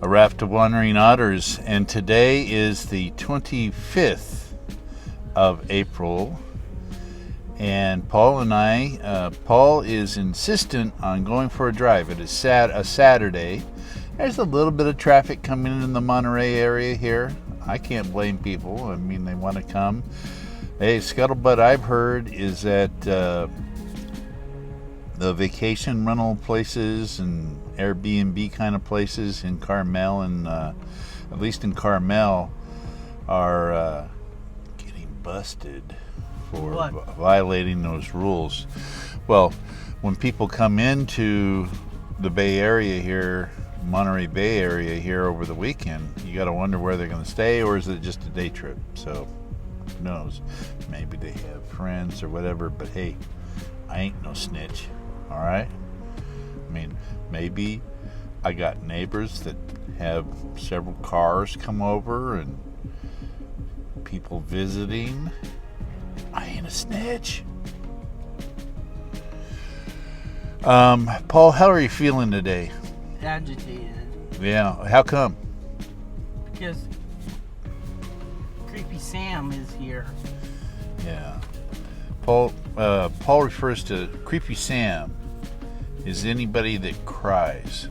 a raft of wandering otters, and today is the 25th of April. And Paul and I, Paul is insistent on going for a drive. It is a Saturday. There's a little bit of traffic coming in the Monterey area here. I can't blame people. I mean, they want to come. Hey, scuttlebutt I've heard is that the vacation rental places and Airbnb kind of places in Carmel, and at least in Carmel, are getting busted for violating those rules. Well, when people come into the Bay Area here, Monterey Bay Area here over the weekend, you got to wonder where they're going to stay, or is it just a day trip? So who knows? Maybe they have friends or whatever, but hey, I ain't no snitch, all right? I mean, maybe I got neighbors that have several cars come over and people visiting. I ain't a snitch. Paul, how are you feeling today? Agitated. Yeah, how come? Because Creepy Sam is here. Yeah. Paul refers to Creepy Sam as anybody that cries.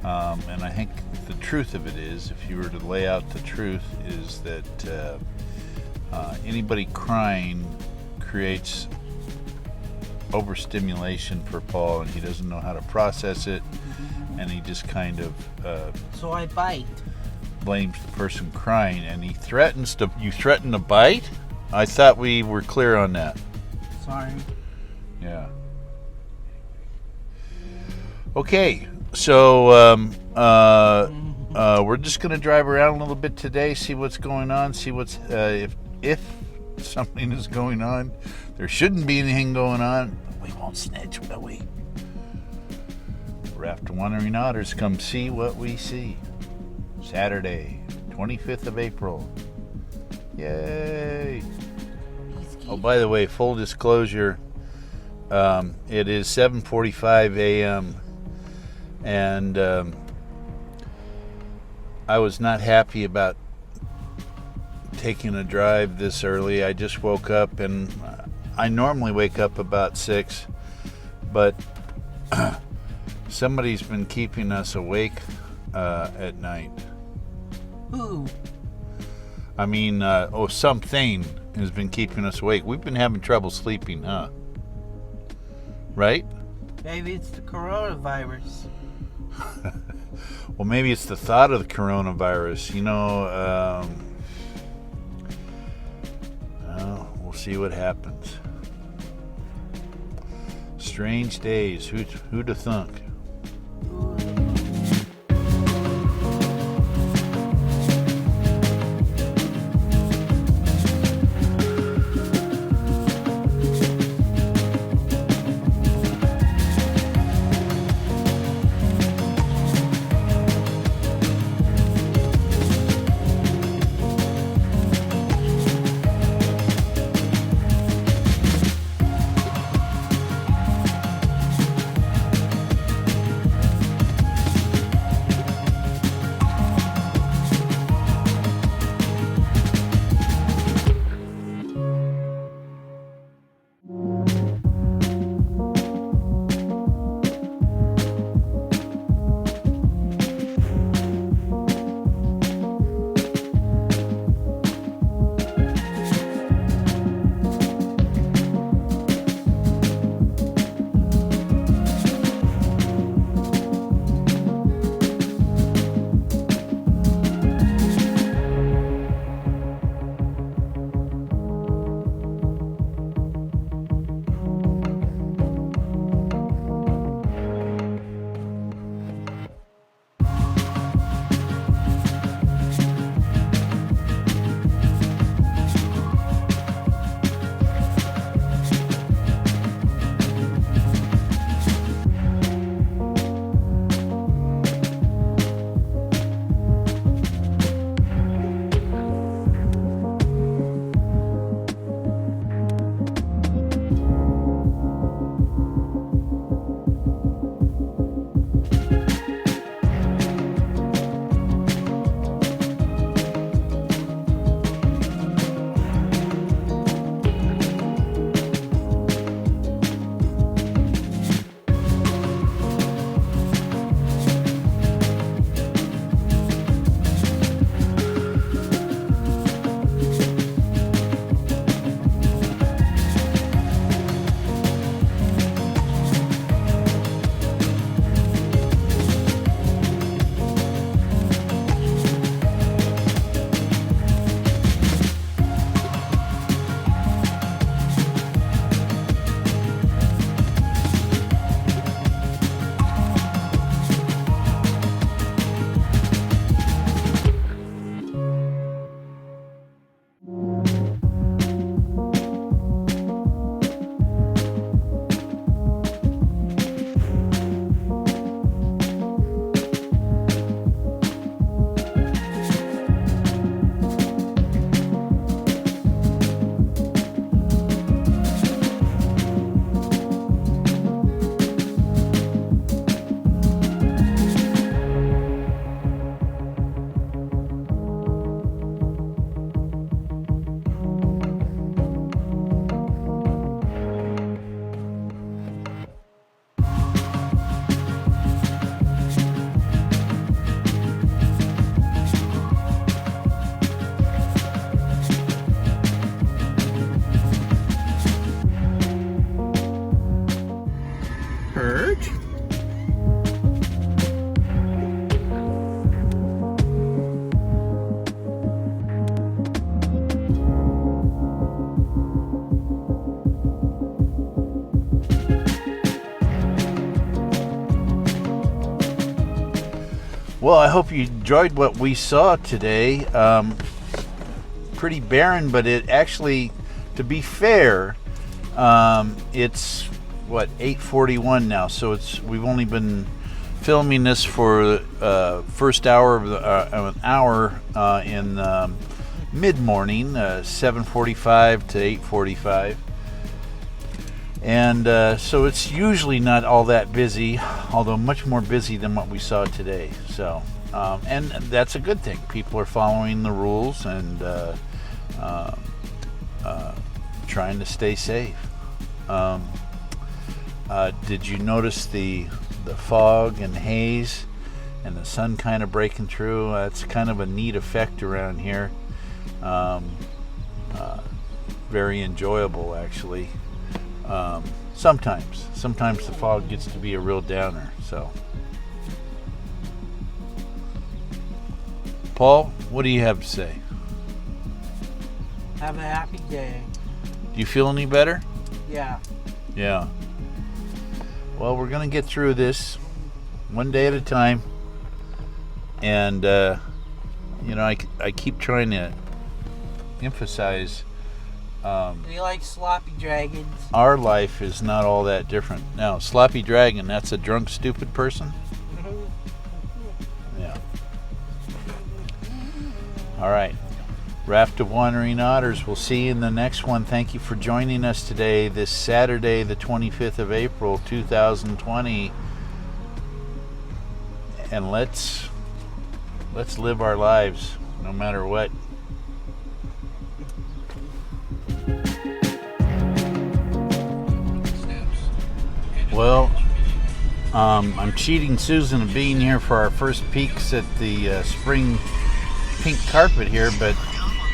And I think the truth of it is, if you were to lay out the truth, is that anybody crying creates overstimulation for Paul, and he doesn't know how to process it, and he just kind of So I bite. blames the person crying, and he threatens to. You threaten to bite? I thought we were clear on that. Sorry. Yeah. Okay, so we're just gonna drive around a little bit today, see what's going on, see what's if something is going on. There shouldn't be anything going on. We won't snitch, will we? Raft of wandering otters, come see what we see. Saturday, 25th of April. Yay! Oh, by the way, full disclosure, it is 7:45 a.m. and I was not happy about taking a drive this early. I just woke up, and I normally wake up about 6, but somebody's been keeping us awake at night. Who? I mean, something has been keeping us awake. We've been having trouble sleeping, huh? Right? Maybe it's the coronavirus. Well, maybe it's the thought of the coronavirus. You know, well, we'll see what happens. Strange days. Who'd have thunk? Well, I hope you enjoyed what we saw today. Pretty barren, but it actually, to be fair, it's what, 8:41 now, so we've only been filming this for first hour of an hour in mid-morning, 7:45 to 8:45. And so it's usually not all that busy, although much more busy than what we saw today. So, and that's a good thing. People are following the rules and trying to stay safe. Did you notice the fog and haze and the sun kind of breaking through? That's kind of a neat effect around here. Very enjoyable, actually. Sometimes the fog gets to be a real downer. So, Paul, what do you have to say? Have a happy day. Do you feel any better? Yeah. Yeah. Well, we're gonna get through this one day at a time, and I keep trying to emphasize. Do you like sloppy dragons? Our life is not all that different. Now, sloppy dragon, that's a drunk, stupid person? Yeah. All right. Raft of Wandering Otters. We'll see you in the next one. Thank you for joining us today, this Saturday, the 25th of April, 2020. And let's live our lives, no matter what. Well, I'm cheating Susan of being here for our first peeks at the spring pink carpet here, but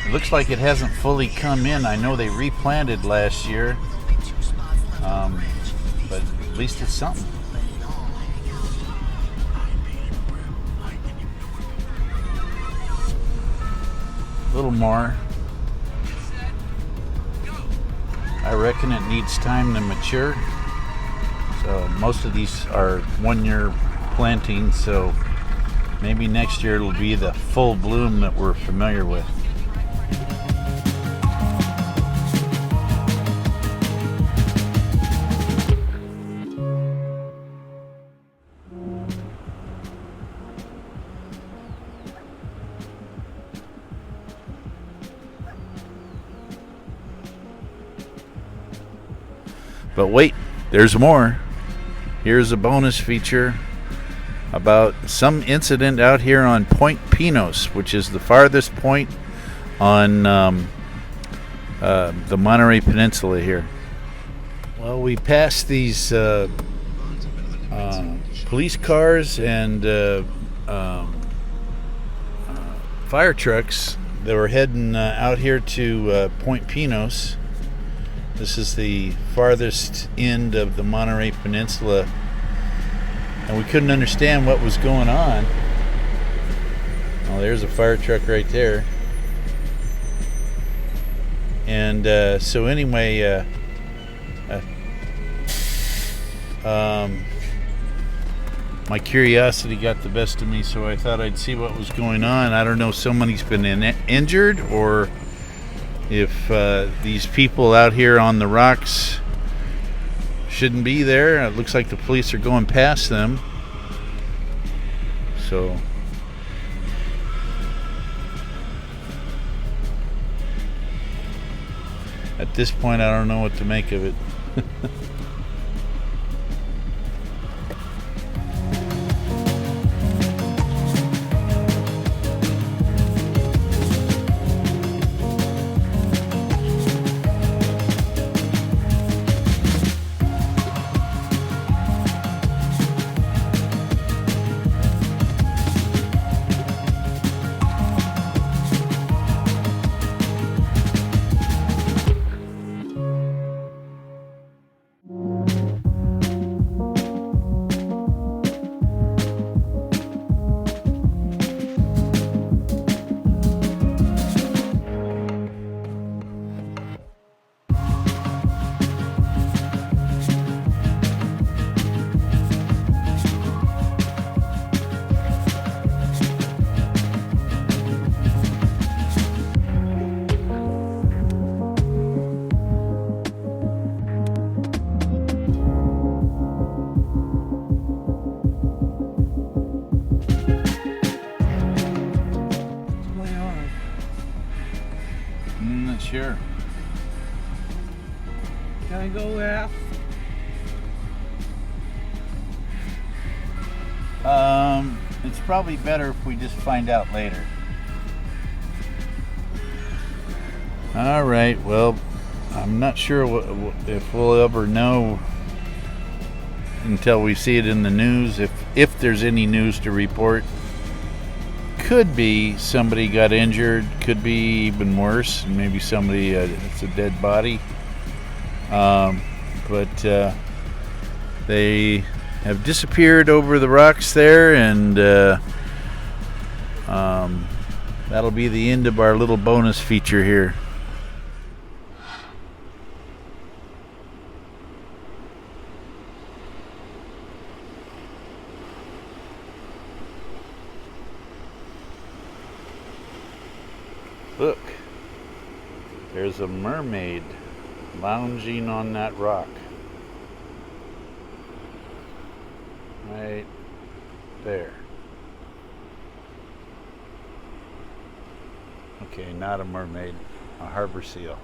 it looks like it hasn't fully come in. I know they replanted last year, but at least it's something. A little more. I reckon it needs time to mature. So most of these are 1 year plantings, so maybe next year it'll be the full bloom that we're familiar with. But wait, there's more. Here's a bonus feature about some incident out here on Point Pinos, which is the farthest point on the Monterey Peninsula here. Well, we passed these police cars and fire trucks that were heading out here to Point Pinos. This is the farthest end of the Monterey Peninsula, and we couldn't understand what was going on. Oh, there's a fire truck right there. And so anyway, my curiosity got the best of me, so I thought I'd see what was going on. I don't know if somebody's been injured or if these people out here on the rocks shouldn't be there. It looks like the police are going past them. So at this point, I don't know what to make of it. Sure. Can I go, Raft? It's probably better if we just find out later. All right. Well, I'm not sure if we'll ever know until we see it in the news. If there's any news to report, could be somebody got injured. Could be even worse. Maybe somebody it's a dead body. But they have disappeared over the rocks there, and that'll be the end of our little bonus feature here. Look, there's a mermaid lounging on that rock. Right there. Okay, not a mermaid, a harbor seal.